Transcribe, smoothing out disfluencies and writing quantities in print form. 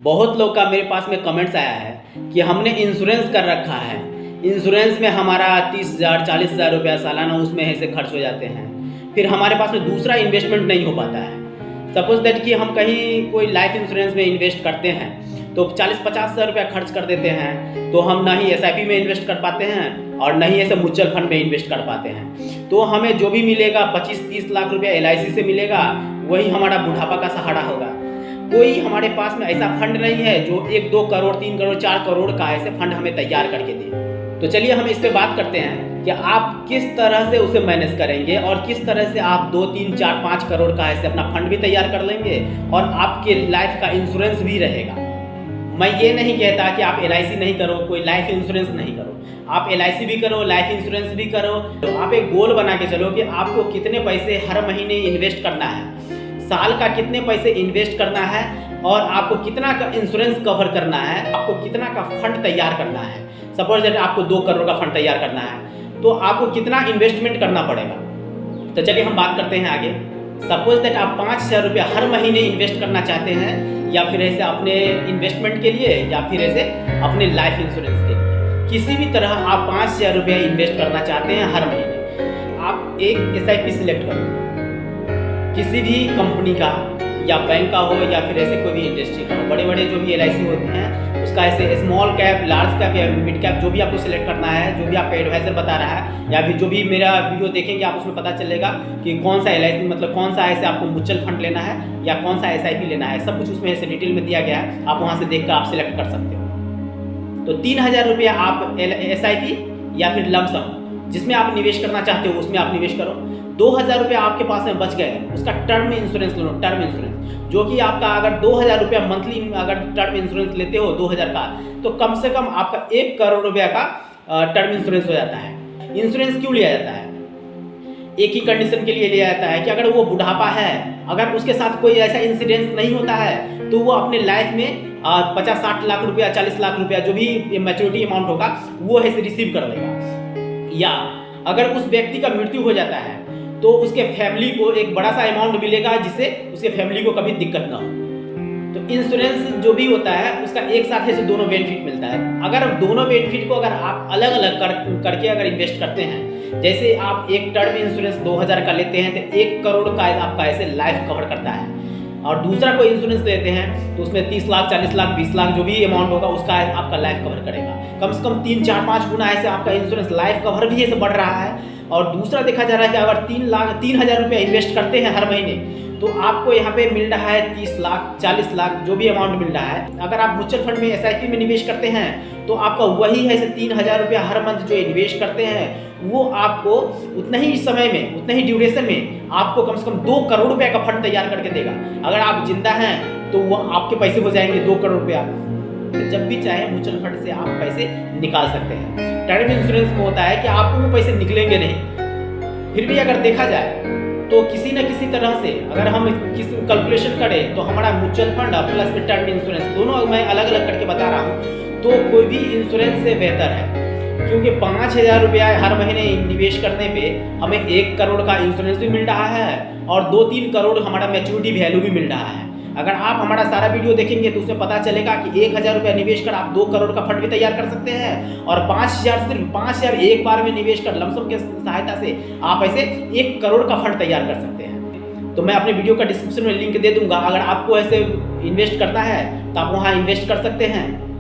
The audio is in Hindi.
बहुत लोग का मेरे पास में कमेंट्स आया है कि हमने इंश्योरेंस कर रखा है। इंश्योरेंस में हमारा 30,000 40,000 रुपया सालाना उसमें ऐसे खर्च हो जाते हैं। फिर हमारे पास में दूसरा इन्वेस्टमेंट नहीं हो पाता है। सपोज़ दैट कि हम कहीं कोई लाइफ इंश्योरेंस में इन्वेस्ट करते हैं तो 40-50 हज़ार रुपया खर्च कर देते हैं, तो हम ना ही एसआईपी में इन्वेस्ट कर पाते हैं और ना ही ऐसे म्यूचुअल फंड में इन्वेस्ट कर पाते हैं। तो हमें जो भी मिलेगा 25-30 लाख रुपया एलआईसी से मिलेगा, वही हमारा बुढ़ापा का सहारा होगा। कोई हमारे पास में ऐसा फंड नहीं है जो 1-2 करोड़ 3 करोड़ 4 करोड़ का ऐसे फंड हमें तैयार करके दे। तो चलिए हम इस पे बात करते हैं कि आप किस तरह से उसे मैनेज करेंगे और किस तरह से आप 2 3 4 5 करोड़ का ऐसे अपना फंड भी तैयार कर लेंगे और आपके लाइफ का इंश्योरेंस भी रहेगा। मैं ये नहीं कहता कि आप एलआईसी नहीं करो, कोई लाइफ इंश्योरेंस नहीं करो। आप एलआईसी भी करो, लाइफ इंश्योरेंस भी करो। तो आप एक गोल बना के चलो कि आपको कितने पैसे हर महीने इन्वेस्ट करना है, साल का कितने पैसे इन्वेस्ट करना है और आपको कितना का इंश्योरेंस कवर करना है, आपको कितना का फंड तैयार करना है। सपोज दैट आपको 2 करोड़ का फंड तैयार करना है तो आपको कितना इन्वेस्टमेंट करना पड़ेगा। तो चलिए हम बात करते हैं आगे। सपोज दैट आप 5,000 रुपया हर महीने इन्वेस्ट करना चाहते हैं, या फिर ऐसे अपने इन्वेस्टमेंट के लिए या फिर ऐसे अपने लाइफ इंश्योरेंस के लिए, किसी भी तरह आप 5,000 रुपया इन्वेस्ट करना चाहते हैं हर महीने। आप एक एसआईपी सिलेक्ट करो, किसी भी कंपनी का या बैंक का हो या फिर ऐसे कोई भी इंडस्ट्री का हो। बड़े बड़े जो भी एलआईसी होते हैं उसका ऐसे स्मॉल कैप, लार्ज कैप या मिड कैप जो भी आपको सिलेक्ट करना है, जो भी आपका एडवाइजर बता रहा है, या फिर जो भी मेरा वीडियो देखेंगे आप उसमें पता चलेगा कि कौन सा एलआईसी मतलब कौन सा ऐसे आपको म्यूचुअल फंड लेना है या कौन सा एसआईपी लेना है, सब कुछ उसमें ऐसे डिटेल में दिया गया है। आप वहाँ से देख कर आप सिलेक्ट कर सकते हो। तो 3,000 रुपया आप एसआईपी या फिर लमसम जिसमें आप निवेश करना चाहते हो उसमें आप निवेश करो। 2,000 रुपया आपके पास में बच गए, उसका टर्म इंश्योरेंस लो। टर्म इंश्योरेंस जो कि आपका अगर 2,000 रुपया मंथली अगर टर्म इंश्योरेंस लेते हो 2,000 का, तो कम से कम आपका 1 करोड़ रुपया का टर्म इंश्योरेंस हो जाता है। इंश्योरेंस क्यों लिया जाता है? एक ही कंडीशन के लिए लिया जाता है कि अगर वो बुढ़ापा है, अगर उसके साथ कोई ऐसा इंसिडेंस नहीं होता है तो वो अपने लाइफ में 50-60 लाख रुपया 40 लाख रुपया जो भी मैच्योरिटी अमाउंट होगा वो ऐसे रिसीव कर लेगा। या अगर उस व्यक्ति का मृत्यु हो जाता है तो उसके फैमिली को एक बड़ा सा अमाउंट मिलेगा जिससे उसके फैमिली को कभी दिक्कत ना हो। तो इंश्योरेंस जो भी होता है उसका एक साथ ऐसे दोनों बेनिफिट मिलता है। अगर दोनों बेनिफिट को अगर आप अलग अलग करके अगर इन्वेस्ट करते हैं, जैसे आप एक टर्म इंश्योरेंस 2,000 का लेते हैं तो 1 करोड़ का आपका ऐसे लाइफ कवर करता है, और दूसरा कोई इंश्योरेंस लेते हैं तो उसमें 30 लाख 40 लाख 20 लाख जो भी अमाउंट होगा उसका आपका लाइफ कवर करेगा। कम से कम 3 4 5 गुना ऐसे आपका इंश्योरेंस लाइफ कवर भी ऐसे बढ़ रहा है। और दूसरा देखा जा रहा है कि अगर 3,000 रुपया इन्वेस्ट करते हैं हर महीने तो आपको यहाँ पे मिल रहा है 30 लाख 40 लाख जो भी अमाउंट मिल रहा है। अगर आप म्यूचुअल फंड में एसआईपी में निवेश करते हैं तो आपका वही है 3,000 रुपया हर मंथ जो इन्वेस्ट करते हैं वो आपको उतना ही समय में, उतना ही ड्यूरेशन में आपको कम से कम 2 करोड़ रुपया का फंड तैयार करके देगा। अगर आप जिंदा हैं तो वो आपके पैसे हो जाएंगे 2 करोड़ रुपया। जब भी चाहे म्यूचुअल फंड से आप पैसे निकाल सकते हैं। टर्म इंश्योरेंस में होता है कि आपको वो पैसे निकलेंगे नहीं। फिर भी अगर देखा जाए तो किसी न किसी तरह से अगर हम किसी कैलकुलेशन करें तो हमारा म्यूचुअल फंड प्लस में टर्म इंश्योरेंस दोनों मैं अलग अलग करके बता रहा हूँ, तो कोई भी इंश्योरेंस से बेहतर है। क्योंकि 5,000 रुपया हर महीने निवेश करने पे हमें 1 करोड़ का इंश्योरेंस भी मिल रहा है और 2-3 करोड़ हमारा मैच्योरिटी वैल्यू भी मिल रहा है। अगर आप हमारा सारा वीडियो देखेंगे तो उसमें पता चलेगा कि 1,000 रुपया निवेश कर आप 2 करोड़ का फंड भी तैयार कर सकते हैं, और 5,000 सिर्फ 5,000 एक बार में निवेश कर लमसम के सहायता से आप ऐसे 1 करोड़ का फंड तैयार कर सकते हैं। तो मैं अपने वीडियो का डिस्क्रिप्शन में लिंक दे दूंगा, अगर आपको ऐसे इन्वेस्ट करना है तो आप वहाँ इन्वेस्ट कर सकते हैं।